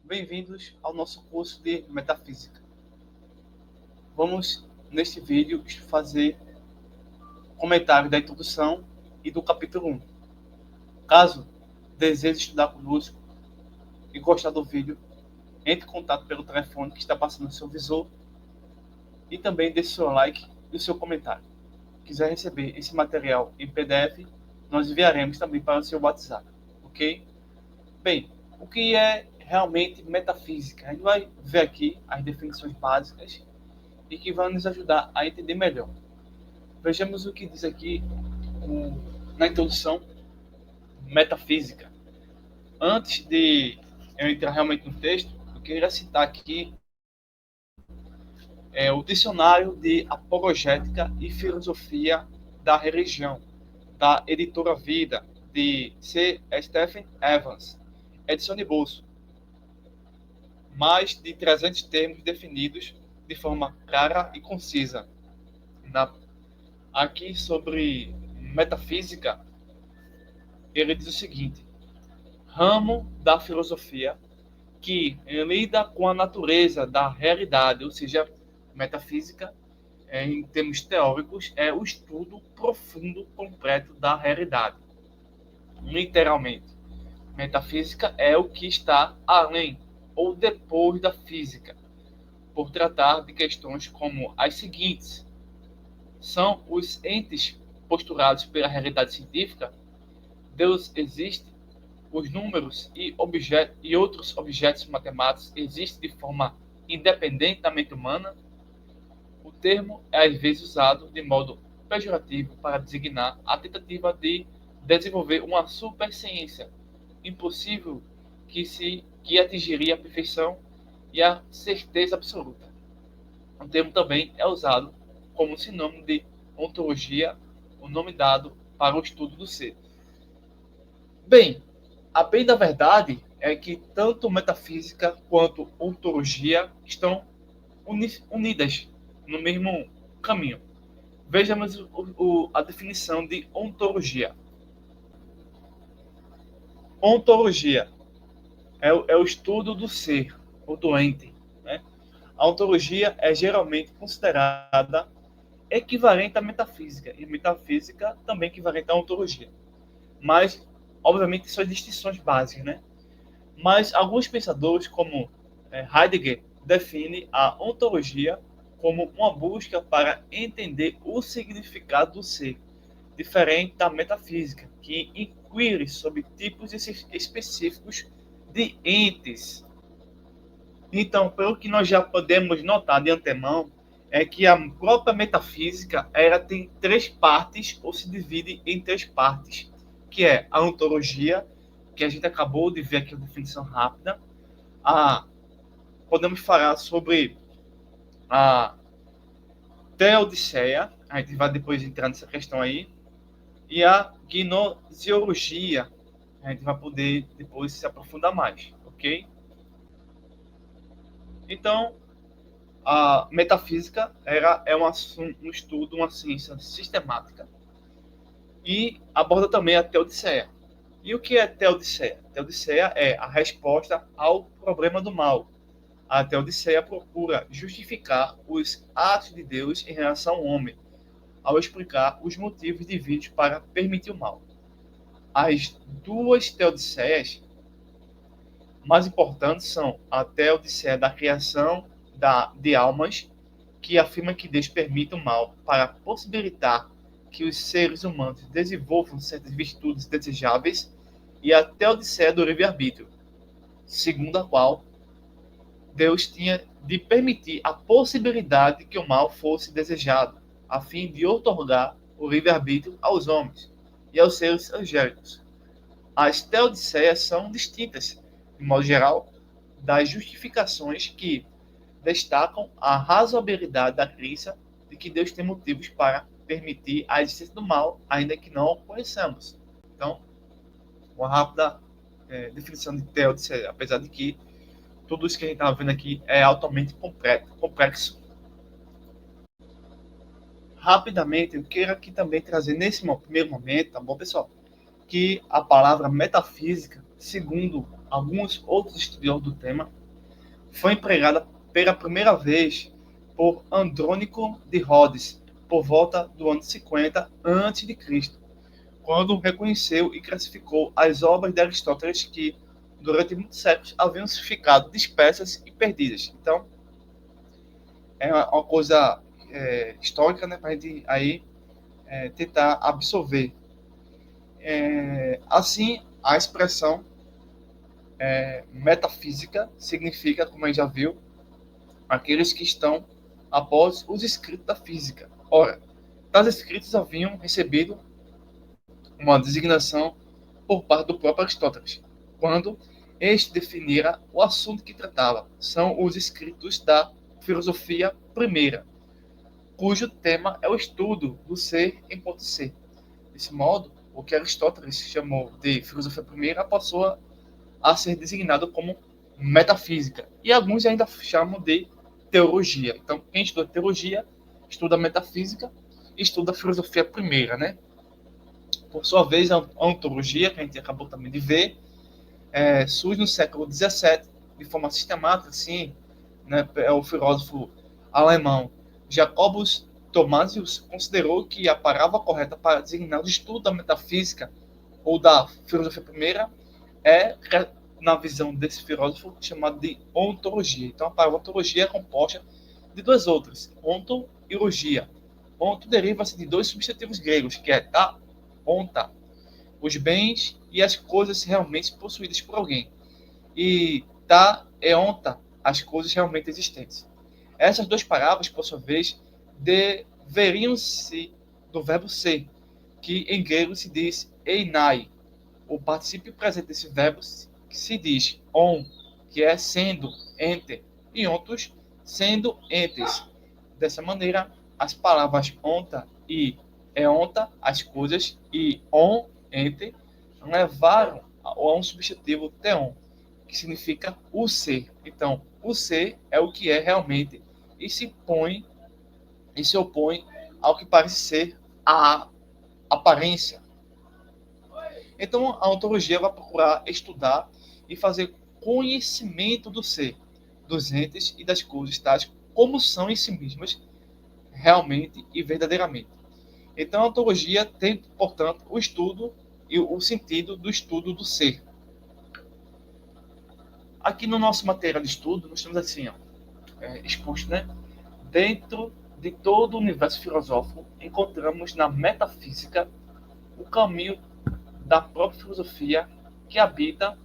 bem-vindos ao nosso curso de Metafísica. Vamos, neste vídeo, fazer comentário da introdução e do capítulo 1. Caso deseje estudar conosco e gostar do vídeo, entre em contato pelo telefone que está passando no seu visor e também deixe seu like e o seu comentário. Se quiser receber esse material em PDF, nós enviaremos também para o seu WhatsApp, ok? Bem, o que é realmente metafísica? A gente vai ver aqui as definições básicas e que vão nos ajudar a entender melhor. Vejamos o que diz aqui na introdução metafísica. Antes de eu entrar realmente no texto, eu queria citar aqui o Dicionário de Apologética e Filosofia da Religião, da editora Vida, de C. Stephen Evans, edição de bolso. Mais de 300 termos definidos de forma clara e concisa. Aqui sobre metafísica, ele diz o seguinte: ramo da filosofia que lida com a natureza da realidade, ou seja, metafísica, em termos teóricos, é o estudo profundo, completo da realidade. Literalmente, metafísica é o que está além ou depois da física, por tratar de questões como as seguintes: são os entes postulados pela realidade científica? Deus existe? Os números e outros objetos matemáticos existem de forma independente da mente humana? O termo é às vezes usado de modo pejorativo para designar a tentativa de desenvolver uma superciência impossível que atingiria a perfeição e a certeza absoluta. O termo também é usado como sinônimo de ontologia, o nome dado para o estudo do ser. Bem, a bem da verdade é que tanto metafísica quanto ontologia estão unidas no mesmo caminho. Vejamos a definição de ontologia. Ontologia é o estudo do ser, ou do ente. Né? A ontologia é geralmente considerada equivalente à metafísica, e metafísica também equivalente à ontologia. Mas, obviamente, são distinções básicas, né? Mas alguns pensadores, como Heidegger, definem a ontologia como uma busca para entender o significado do ser, diferente da metafísica, que inquire sobre tipos específicos de entes. Então, pelo que nós já podemos notar de antemão, é que a própria metafísica ela tem três partes, ou se divide em três partes, que é a ontologia, que a gente acabou de ver aqui a definição rápida. Podemos falar sobre a teodiceia, a gente vai depois entrar nessa questão aí, e a gnosiologia, a gente vai poder depois se aprofundar mais, ok? Então, a metafísica é um estudo, uma ciência sistemática e aborda também a teodiceia. E o que é teodiceia? Teodiceia é a resposta ao problema do mal. A teodiceia procura justificar os atos de Deus em relação ao homem, ao explicar os motivos divinos para permitir o mal. As duas teodiceias mais importantes são a teodiceia da criação de almas, que afirma que Deus permite o mal para possibilitar que os seres humanos desenvolvam certas virtudes desejáveis, e a teodiceia do livre-arbítrio, segundo a qual Deus tinha de permitir a possibilidade de que o mal fosse desejado, a fim de outorgar o livre-arbítrio aos homens e aos seres angélicos. As teodiceias são distintas, de modo geral, das justificações que destacam a razoabilidade da crença de que Deus tem motivos para permitir a existência do mal, ainda que não o conheçamos. Então, uma rápida definição de teodiceia, apesar de que tudo isso que a gente está vendo aqui é altamente complexo. Rapidamente, eu quero aqui também trazer nesse primeiro momento, tá bom, pessoal? Que a palavra metafísica segundo alguns outros estudiosos do tema, foi empregada pela primeira vez por Andrônico de Rhodes, por volta do ano 50 a.C., quando reconheceu e classificou as obras de Aristóteles que, durante muitos séculos, haviam ficado dispersas e perdidas. Então, é uma coisa histórica, né, para a gente aí tentar absorver. Assim, a expressão metafísica significa, como a gente já viu, aqueles que estão após os escritos da física. Ora, tais escritos haviam recebido uma designação por parte do próprio Aristóteles, quando este definira o assunto que tratava. São os escritos da filosofia primeira, cujo tema é o estudo do ser enquanto ser. Desse modo, o que Aristóteles chamou de filosofia primeira passou a ser designado como metafísica, e alguns ainda chamam de teologia. Então, quem estuda teologia, estuda metafísica e estuda a filosofia primeira, né? Por sua vez, a ontologia, que a gente acabou também de ver, surge no século XVII, de forma sistemática, assim, né? O filósofo alemão Jacobus Thomasius considerou que a palavra correta para designar o estudo da metafísica ou da filosofia primeira é, na visão desse filósofo, chamado de ontologia. Então, a palavra ontologia é composta de duas outras, onto e logia. Onto deriva-se de dois substantivos gregos, que é ta, onta, os bens e as coisas realmente possuídas por alguém. E ta e onta, as coisas realmente existentes. Essas duas palavras, por sua vez, deveriam-se do verbo ser, que em grego se diz einai. O particípio presente desse verbo que se diz on, que é sendo, ente, e ontos, sendo entes. Dessa maneira, as palavras onta e eonta, as coisas, e on, ente, levaram a um substantivo teon, que significa o ser. Então, o ser é o que é realmente e se opõe ao que parece ser a aparência. Então, a ontologia vai procurar estudar e fazer conhecimento do ser, dos entes e das coisas, tais como são em si mesmas, realmente e verdadeiramente. Então, a ontologia tem, portanto, o estudo e o sentido do estudo do ser. Aqui no nosso material de estudo, nós temos assim, exposto, né? Dentro de todo o universo filosófico, encontramos na metafísica o caminho da própria filosofia que habita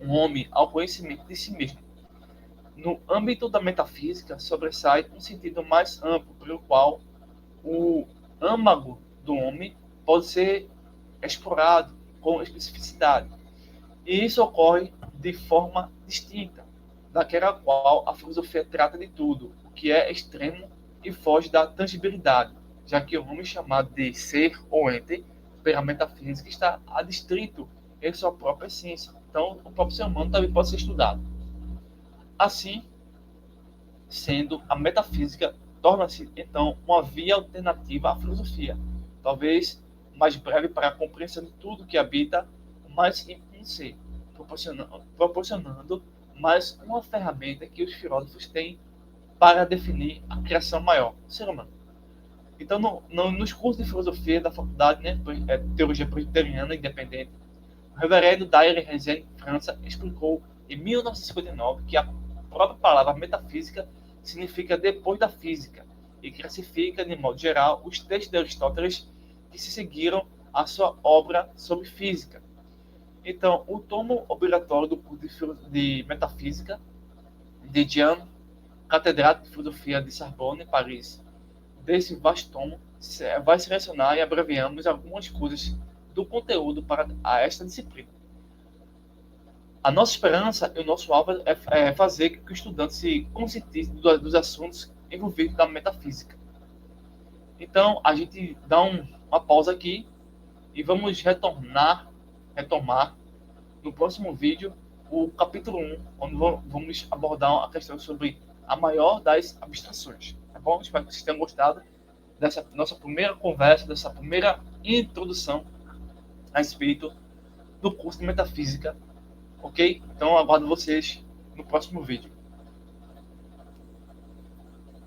um homem ao conhecimento de si mesmo. No âmbito da metafísica, sobressai um sentido mais amplo, pelo qual o âmago do homem pode ser explorado com especificidade. E isso ocorre de forma distinta daquela qual a filosofia trata de tudo, o que é extremo e foge da tangibilidade, já que o homem chamado de ser ou ente, pela metafísica, está adstrito em sua própria essência. Então, o próprio ser humano também pode ser estudado. Assim, sendo, a metafísica torna-se, então, uma via alternativa à filosofia, talvez mais breve para a compreensão de tudo que habita o mais íntimo ser, proporcionando mais uma ferramenta que os filósofos têm para definir a criação maior do ser humano. Então, nos cursos de filosofia da faculdade, né, Teologia Presbiteriana Independente, o reverendo Daire Renzen, França, explicou em 1959 que a própria palavra metafísica significa depois da física e classifica, de modo geral, os textos de Aristóteles que se seguiram a sua obra sobre física. Então, o tomo obrigatório do curso de metafísica de Jean, catedrático de filosofia de Sorbonne, Paris, desse vasto tomo, vai selecionar e abreviamos algumas coisas do conteúdo para esta disciplina. A nossa esperança e o nosso alvo é fazer com que o estudante se conscientize dos assuntos envolvidos na metafísica. Então, a gente dá uma pausa aqui e vamos retomar no próximo vídeo o capítulo 1, onde vamos abordar a questão sobre a maior das abstrações. Tá bom? Espero que vocês tenham gostado dessa nossa primeira conversa, dessa primeira introdução a respeito do curso de Metafísica ok? Então aguardo vocês no próximo vídeo.